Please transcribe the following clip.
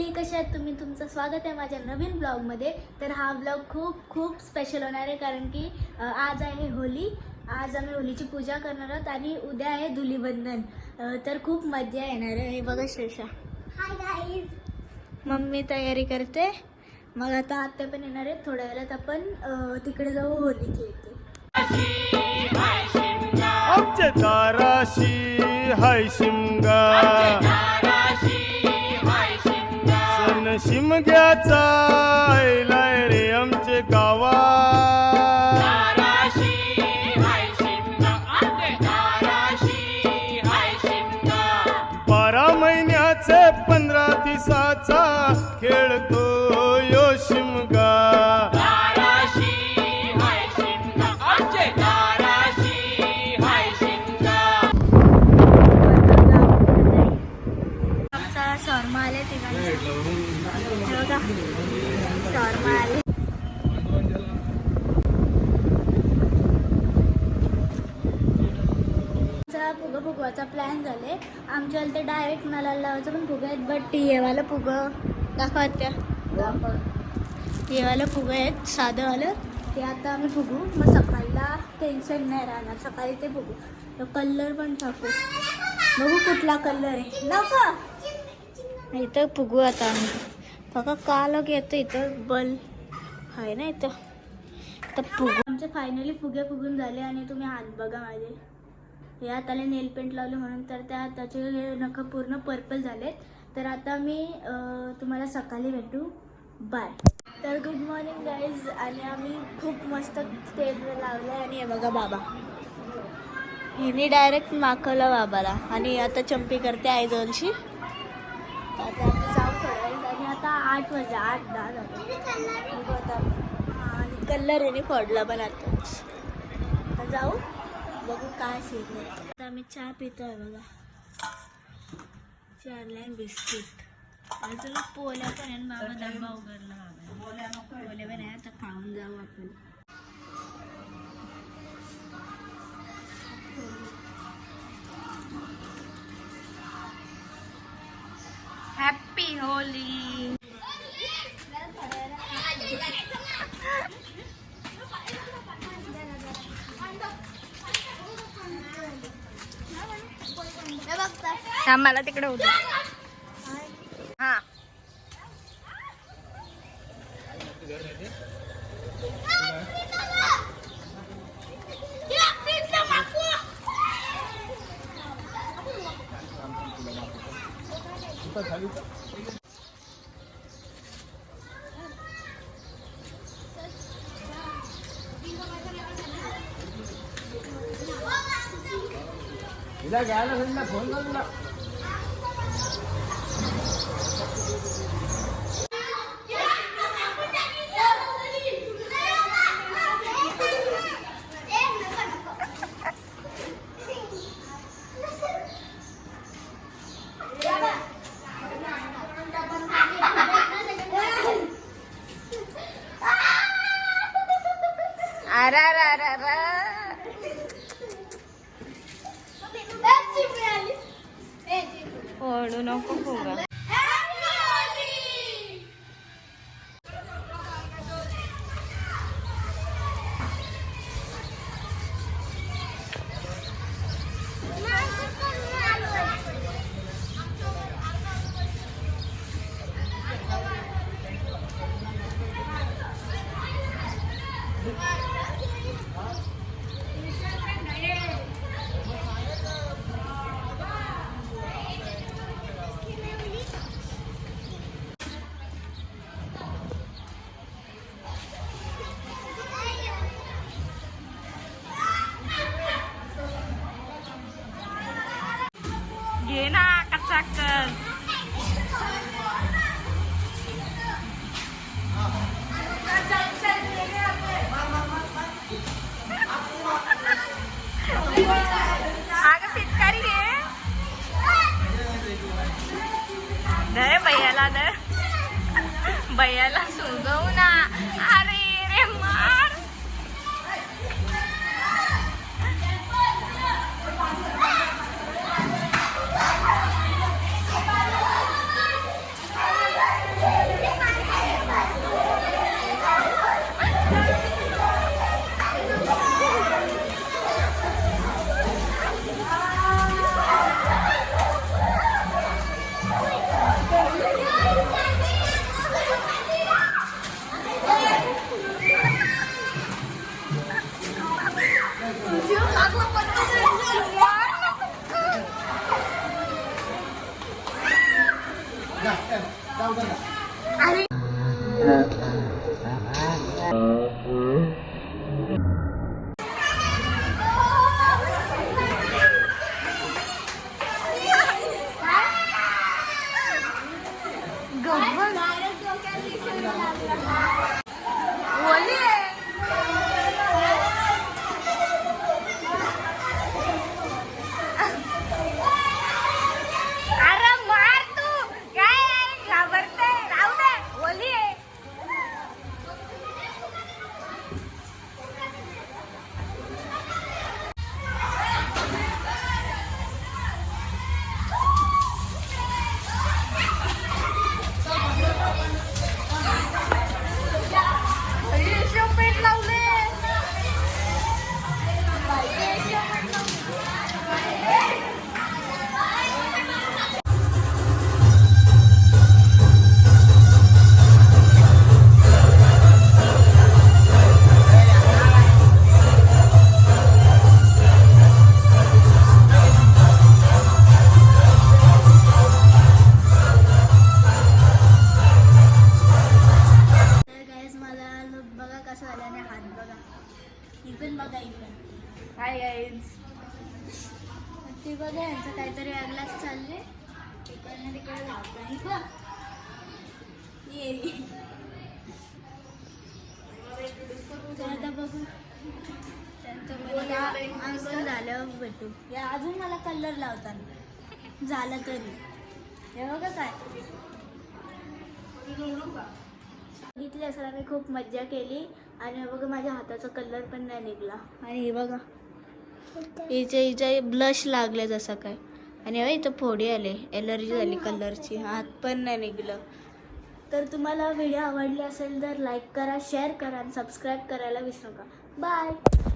मंडळी, कशा आहात तुम्ही? तुमचं स्वागत आहे माझ्या नवीन ब्लॉगमध्ये. तर हा ब्लॉग खूप स्पेशल होणार आहे, कारण की आज आहे होली. आज आम्ही होलीची पूजा करणार आहोत आणि उद्या आहे धुलीवंदन. तर खूप मजा येणार आहे. हे बघा श्रेषा. Hi guys. मम्मी तयारी करते. मग आता आत्या पण येणार आहे. थोड्या वेळात आपण तिकडे जाऊ होली खेळते. आमचे दाराशी हाय शिमगा, सण शिमग्याचा आयलाय रे आमचे गावा. 12 महिन्याचे 15 दिवसाचा खेळतो यो शिमगा. शॉर्मा आले तिघांचे. बघा शॉर्मा आले. फुगं फुगवायचा प्लॅन झाले आमच्या. ते डायरेक्ट नळाला लावायचं पण फुगं आहेत. बट येवाला फुगं दाखवत त्या येवाला फुगं आहेत साधंवालं. ते आता आम्ही फुगू. मग सकाळीला टेन्शन नाही राहणार. सकाळी ते फुगू. तर कलर पण टाकू. बघू कुठला कलर आहे. नको इथं फुगू आता आम्ही. बघा का लोक येतं इथं बल आहे ना इथं. तर फुगू. आमचे फायनली फुगे फुगून झाले आणि तुम्ही हात बघा माझे. या हाताला नेल पेंट लावले म्हणून तर त्याचे हे नखं पूर्ण पर्पल झालेत. तर आता मी तुम्हाला सकाळी भेटू. बाय. तर गुड मॉर्निंग गाईज. आणि आम्ही खूप मस्त तेल लावलं आहे. आणि हे बघा बाबा हिने डायरेक्ट माखवलं बाबाला. आणि आता चंपी करते आईजवळशी. आता आम्ही जाऊ थोडं. आणि आता 8 वाजले. 8-10 झाले. आता आणि कलर याने फोडला पण आता जाऊ बघू काय सीन आहे. आता आम्ही चहा पितोय बघा. चारलाईन बिस्किट. अजून पोल्या पण आहे. बाबा डब्बा उघडला. पोल्या पण आहे. आता खाऊन जाऊ आपण. Happy Holy. मला तिकडे होतं. हा फोन कर. ओढू नको फुगा. घे ना कच्चा कर. अगं पिचकारी घे. दे भैयाला. दे भैयाला सुजवू ना. अरे रे मार. अरे अरे मार तू काय घाबरते राहू दे ओली आहे पेट लावले बघा कसं झालं नाही हात बघा इकडून बघा इकडून हाय गाईज ते बघा यांचं काहीतरी वेगळाच चालले इकडनं तिकडे धावतं बघ ये तर आता बघू त्यांचं अंकल झाल्यावर भेटू या अजून मला कलर लावताना झालं तरी हे बघा काय बघितली असेल आम्ही खूप मज्जा केली आणि बघा माझ्या हाताचा कलर पण नाही निघला आणि हे बघा हिच्या ब्लश लागले जसं काय आणि इथं फोडी आले एलर्जी झाली कलरची हात पण नाही निघलं तर तुम्हाला व्हिडिओ आवडली असेल तर लाईक करा शेअर करा आणि सबस्क्राईब करायला विसरू नका बाय